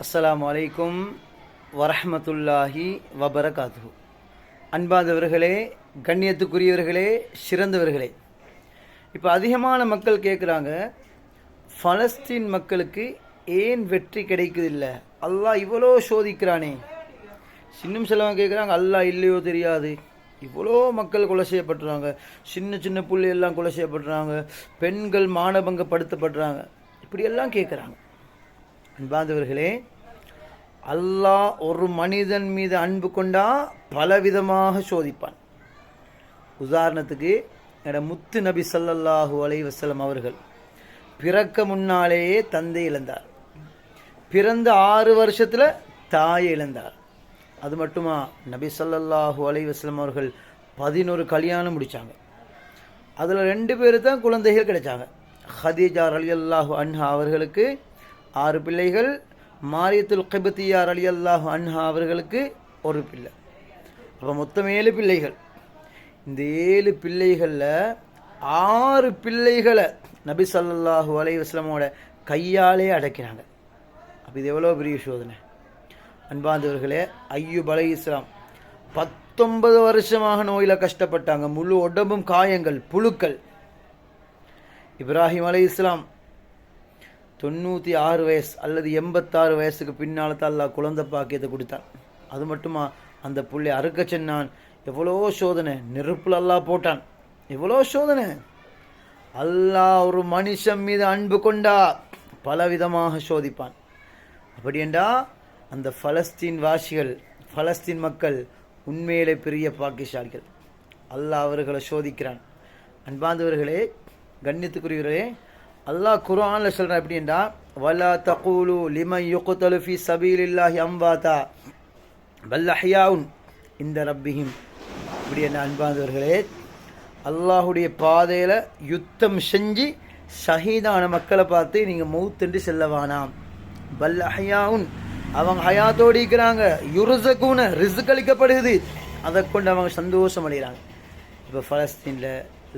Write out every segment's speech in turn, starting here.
அஸ்ஸலாமு அலைக்கும் வரஹ்மத்துல்லாஹி வபரகாத்துஹு. அன்பாதவர்களே, கண்ணியத்துக்குரியவர்களே, சிறந்தவர்களே, இப்போ அதிகமான மக்கள் கேட்குறாங்க, பலஸ்தீன் மக்களுக்கு ஏன் வெற்றி கிடைக்குதில்லை? அல்லாஹ் இவ்வளோ சோதிக்கிறானே. இன்னும் சிலவங்க கேட்குறாங்க, அல்லாஹ் இல்லையோ தெரியாது, இவ்வளோ மக்கள் கொலை செய்யப்படுறாங்க, சின்ன சின்ன புள்ளையெல்லாம் கொலை செய்யப்படுறாங்க, பெண்கள் மானபங்கப்படுத்தப்படுறாங்க, இப்படியெல்லாம் கேட்குறாங்க. அன்பாந்தவர்களே, அல்லாஹ் ஒரு மனிதன் மீது அன்பு கொண்டா பலவிதமாக சோதிப்பான். உதாரணத்துக்கு, என்னோட முத்து நபி ஸல்லல்லாஹு அலைஹி வஸல்லம் அவர்கள் பிறக்க முன்னாலேயே தந்தை இழந்தார். பிறந்த 6 வருஷத்தில் தாயை இழந்தார். அது மட்டுமா, நபி ஸல்லல்லாஹு அலைஹி வஸல்லம் அவர்கள் 11 கல்யாணம் முடித்தாங்க. அதில் 2 பேர் தான் குழந்தைகள் கிடைச்சாங்க. ஹதீஜா ரலியல்லாஹு அன்ஹா அவர்களுக்கு 6 பிள்ளைகள், மாரியத்துல் கிப்தியா ரலியல்லாஹு அன்ஹா அவர்களுக்கு 1 பிள்ளை. அப்போ மொத்தம் 7 பிள்ளைகள். இந்த 7 பிள்ளைகளில் 6 பிள்ளைகளை நபி ஸல்லல்லாஹு அலைஹி வஸல்லமோட கையாலே அடக்கினாங்க. அப்போ இது எவ்வளோ பெரிய சோதனை. அன்பாந்தவர்களே, அய்யூப் அலைஹிஸ்ஸலாம் 19 வருஷமாக நோயில் கஷ்டப்பட்டாங்க. முழு உடம்பும் காயங்கள், புழுக்கள். இப்ராஹிம் அலைஹிஸ்ஸலாம் 96 வயசு அல்லது 86 வயசுக்கு பின்னால் தான் அல்லாஹ் குழந்தை பாக்கியத்தை கொடுத்தான். அது மட்டுமா, அந்த புள்ளை அறுக்க சொன்னான். எவ்வளோ சோதனை. நெருப்பில் அல்லாஹ் போட்டான். எவ்வளோ சோதனை. அல்லாஹ் ஒரு மனுஷன் மீது அன்பு கொண்டா பலவிதமாக சோதிப்பான். அப்படியென்றா அந்த பலஸ்தீன் வாசிகள், பலஸ்தீன் மக்கள் உண்மையிலே பெரிய பாக்கியசாலிகள். அல்லாஹ் அவர்களை சோதிக்கிறான். அன்பாந்தவர்களே, கண்ணியத்துக்குரியவர்களே, அல்லாஹ் குர்ஆனில் சொல்கிறான் எப்படின்னா, வலா தகூலு லிமன் யுக்தலு ஃபீ சபீலில்லாஹி அம்வாதா பல் அஹ்யாஉன் இன்த ரப்பிஹிம். இப்படி என்ன அன்பாந்தவர்களே, அல்லாஹுடைய பாதையில் யுத்தம் செஞ்சு ஷஹீதான மக்களை பார்த்து நீங்கள் மௌத்துண்டு செல்லவானாம். பல் அஹ்யாஉன், அவங்க ஹயாத்தோடு இருக்கிறாங்க. யுர்ஸகூன, ரிஸ்க் அளிக்கப்படுது, அதை கொண்டு அவங்க சந்தோஷம் அடைகிறாங்க. இப்போ பலஸ்தீனில்,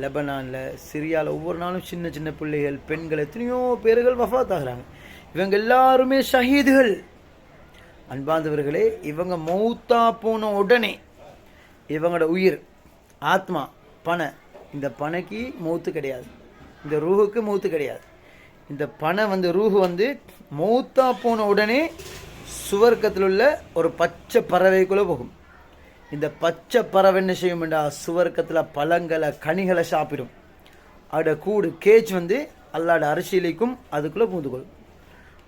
லெபனானில், சிரியாவில் ஒவ்வொரு நாளும் சின்ன சின்ன பிள்ளைகள், பெண்கள், எத்தனையோ பேர்கள் வஃபாத் ஆகிறாங்க. இவங்க எல்லாருமே ஷஹீதுகள். அன்பாந்தவர்களே, இவங்க மௌத்தா போன உடனே இவங்களோட உயிர், ஆத்மா, பணை, இந்த பனைக்கு மௌத்து கிடையாது, இந்த ரூஹுக்கு மௌத்து கிடையாது. இந்த பனை ரூஹு மௌத்தா போன உடனே சுவர்க்கத்தில் உள்ள ஒரு பச்சை பறவைக்குள்ளே போகும். இந்த பச்சை பறவை என்ன செய்யும்டா, சுவர்க்கத்தில் பழங்களை, கனிகளை சாப்பிடும். அதோட கூடு, கேஜ் அல்லாட அரசியலைக்கும் அதுக்குள்ளே பூந்துக்கொள்ளும்.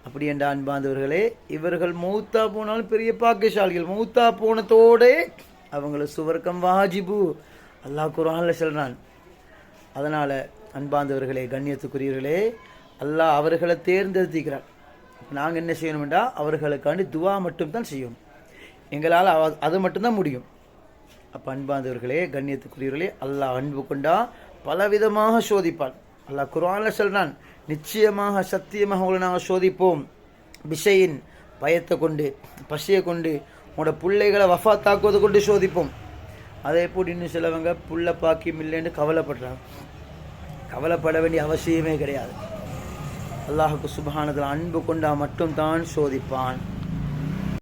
அப்படி என்ற அன்பாந்தவர்களே, இவர்கள் மௌத்தா போனாலும் பெரிய பாக்கியசாலிகள். மௌத்தா போனதோடே அவங்கள சுவர்க்கம் வாஜிபு, அல்லாஹ் குர்ஆனில் சொல்கிறான். அதனால் அன்பாந்தவர்களே, கண்ணியத்துக்குரியவர்களே, அல்லாஹ் அவர்களை தேர்ந்தெடுத்திக்கிறான். நாங்கள் என்ன செய்யணும்டா, அவர்களுக்காண்டி துவா மட்டும்தான் செய்யணும். எங்களால் அது மட்டும்தான் முடியும். அப்போ அன்பாந்தவர்களே, கண்ணியத்துக்குரியவர்களே, அல்லாஹ் அன்பு கொண்டா பலவிதமாக சோதிப்பான். அல்லாஹ் குர்ஆனில் சொல்கிறான், நிச்சயமாக சத்தியமாக உங்களை நாங்கள் சோதிப்போம். பிஷையின், பயத்தை கொண்டு, பசியை கொண்டு, உங்களோட பிள்ளைகளை வஃபாத்தாக்குவதை கொண்டு சோதிப்போம். அதே போல் இன்னும் சிலவங்க புள்ள பாக்கியம் இல்லைன்னு கவலைப்படுறாங்க. கவலைப்பட வேண்டிய அவசியமே கிடையாது. அல்லாஹுக்கு சுப்ஹானஹு வ தஆலா அன்பு கொண்டா மட்டும் தான் சோதிப்பான்.